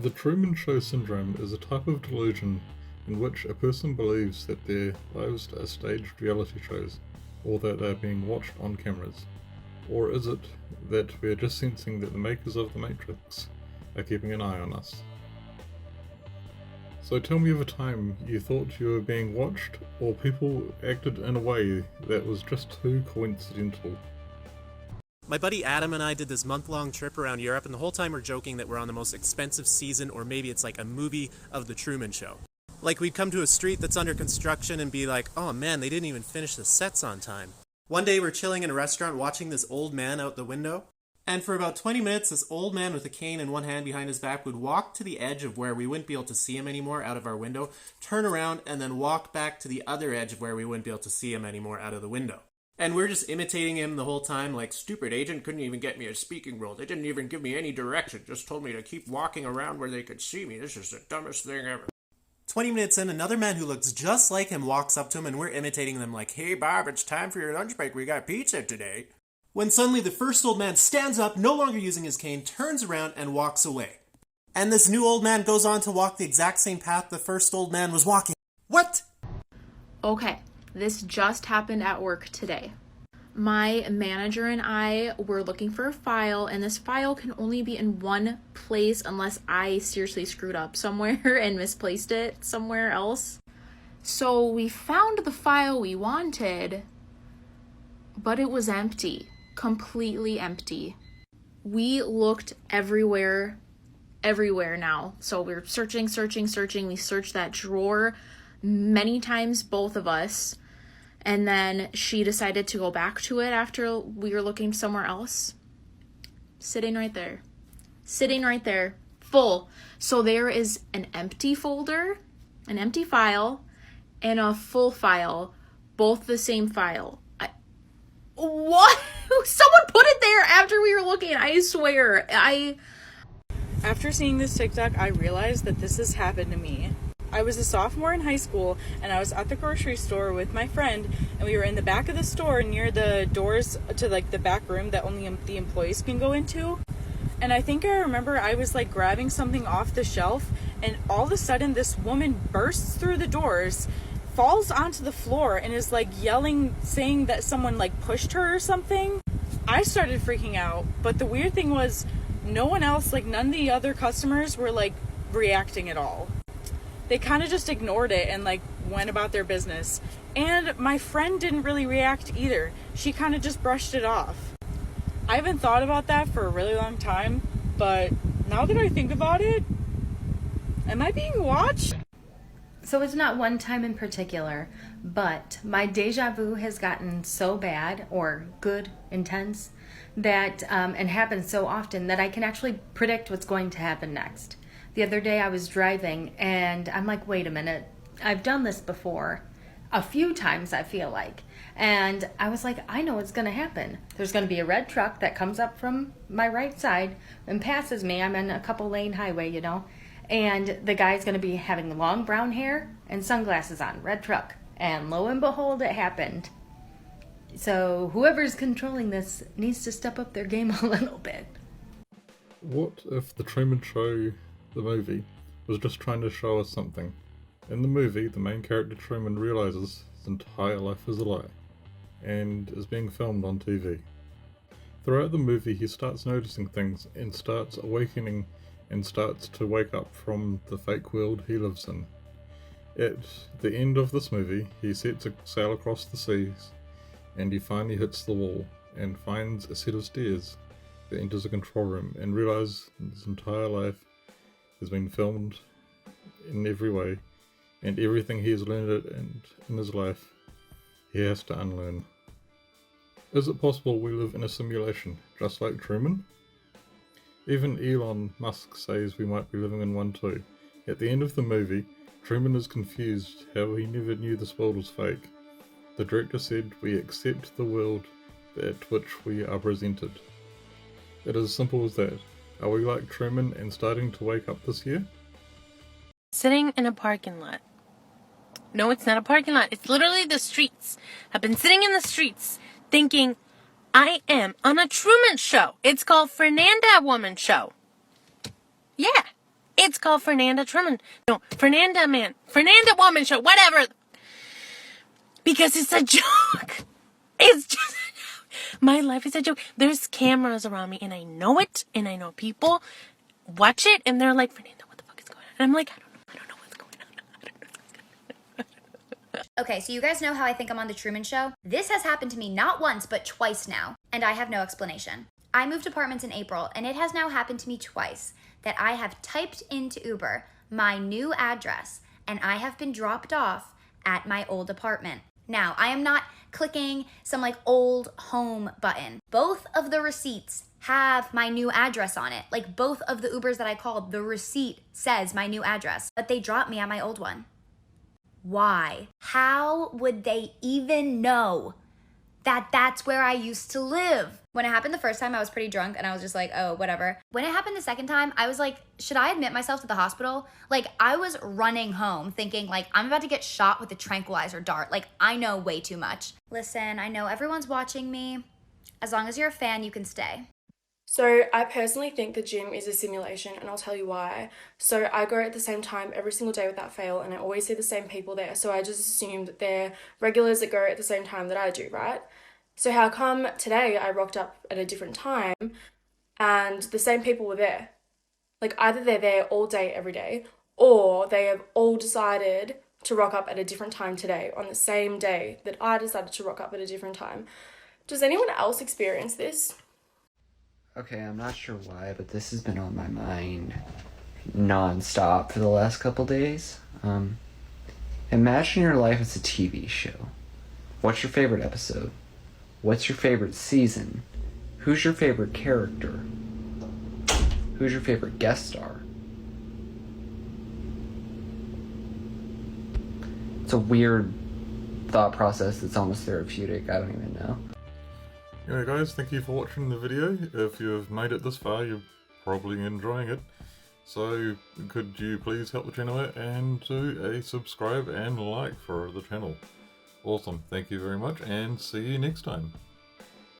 The Truman Show syndrome is a type of delusion in which a person believes that their lives are staged reality shows, or that they are being watched on cameras. Or is it that we are just sensing that the makers of The Matrix are keeping an eye on us? So tell me of a time you thought you were being watched, or people acted in a way that was just too coincidental. My buddy Adam and I did this month-long trip around Europe, and the whole time we're joking that we're on the most expensive season, or maybe it's like a movie of The Truman Show. Like, we'd come to a street that's under construction and be like, oh man, they didn't even finish the sets on time. One day we're chilling in a restaurant watching this old man out the window, and for about 20 minutes this old man with a cane in one hand behind his back would walk to the edge of where we wouldn't be able to see him anymore out of our window, turn around, and then walk back to the other edge of where we wouldn't be able to see him anymore out of the window. And we're just imitating him the whole time, like, stupid agent couldn't even get me a speaking role. They didn't even give me any direction, just told me to keep walking around where they could see me. This is the dumbest thing ever. 20 minutes in, another man who looks just like him walks up to him, and we're imitating them like, hey Bob, it's time for your lunch break, we got pizza today. When suddenly the first old man stands up, no longer using his cane, turns around and walks away. And this new old man goes on to walk the exact same path the first old man was walking. What? Okay, this just happened at work today. My manager and I were looking for a file, and this file can only be in one place unless I seriously screwed up somewhere and misplaced it somewhere else. So we found the file we wanted, but it was empty, completely empty. We looked everywhere now. So we're searching. We searched that drawer many times, both of us. And then she decided to go back to it after we were looking somewhere else. Sitting right there, full. So there is an empty folder, an empty file, and a full file, both the same file. What? Someone put it there after we were looking, I swear. After seeing this TikTok, I realized that this has happened to me. I was a sophomore in high school, and I was at the grocery store with my friend, and we were in the back of the store near the doors to like the back room that only the employees can go into. And I think I remember I was like grabbing something off the shelf, and all of a sudden this woman bursts through the doors, falls onto the floor, and is like yelling, saying that someone like pushed her or something. I started freaking out, but the weird thing was no one else, like none of the other customers were like reacting at all. They kind of just ignored it and like went about their business. And my friend didn't really react either. She kind of just brushed it off. I haven't thought about that for a really long time, but now that I think about it, am I being watched? So it's not one time in particular, but my deja vu has gotten so bad, or good, intense, that and happens so often that I can actually predict what's going to happen next. The other day I was driving and I'm like, wait a minute, I've done this before. A few times, I feel like. And I was like, I know what's going to happen. There's going to be a red truck that comes up from my right side and passes me. I'm in a couple lane highway, you know. And the guy's going to be having long brown hair and sunglasses on, red truck. And lo and behold, it happened. So whoever's controlling this needs to step up their game a little bit. What if The Truman Show, the movie, was just trying to show us something? In the movie, the main character Truman realizes his entire life is a lie, and is being filmed on TV. Throughout the movie, he starts noticing things, and starts awakening, and starts to wake up from the fake world he lives in. At the end of this movie, he sets sail across the seas, and he finally hits the wall, and finds a set of stairs that enters a control room, and realizes his entire life has been filmed in every way, and everything he has learned in his life, he has to unlearn. Is it possible we live in a simulation, just like Truman? Even Elon Musk says we might be living in one too. At the end of the movie, Truman is confused how he never knew this world was fake. The director said, we accept the world at which we are presented. It is as simple as that. Are we like Truman and starting to wake up this year? Sitting in a parking lot. No, it's not a parking lot. It's literally the streets. I've been sitting in the streets thinking, I am on a Truman Show. It's called Fernanda Woman Show. Yeah, it's called Fernanda Truman. No, Fernanda Woman Show, whatever. Because it's a joke. It's just a joke. My life is a joke. There's cameras around me, and I know it, and I know people watch it, and they're like, Fernanda, what the fuck is going on? And I'm like, I don't know what's going on. Okay, so you guys know how I think I'm on The Truman Show? This has happened to me not once, but twice now, and I have no explanation. I moved apartments in April, and it has now happened to me twice that I have typed into Uber my new address, and I have been dropped off at my old apartment. Now, I am not clicking some like old home button. Both of the receipts have my new address on it. Like both of the Ubers that I called, the receipt says my new address, but they dropped me at my old one. Why? How would they even know that that's where I used to live? When it happened the first time, I was pretty drunk and I was just like, oh, whatever. When it happened the second time, I was like, should I admit myself to the hospital? Like, I was running home thinking like, I'm about to get shot with a tranquilizer dart. Like, I know way too much. Listen, I know everyone's watching me. As long as you're a fan, you can stay. So I personally think the gym is a simulation, and I'll tell you why. So I go at the same time every single day without fail, and I always see the same people there. So I just assumed that they're regulars that go at the same time that I do, right? So how come today I rocked up at a different time and the same people were there? Like either they're there all day every day, or they have all decided to rock up at a different time today on the same day that I decided to rock up at a different time. Does anyone else experience this? Okay, I'm not sure why, but this has been on my mind non-stop for the last couple days. Imagine your life as a TV show. What's your favorite episode? What's your favorite season? Who's your favorite character? Who's your favorite guest star? It's a weird thought process that's almost therapeutic. I don't even know. Anyway guys, thank you for watching the video. If you've made it this far, you're probably enjoying it. So could you please help the channel out and do a subscribe and like for the channel. Awesome, thank you very much and see you next time.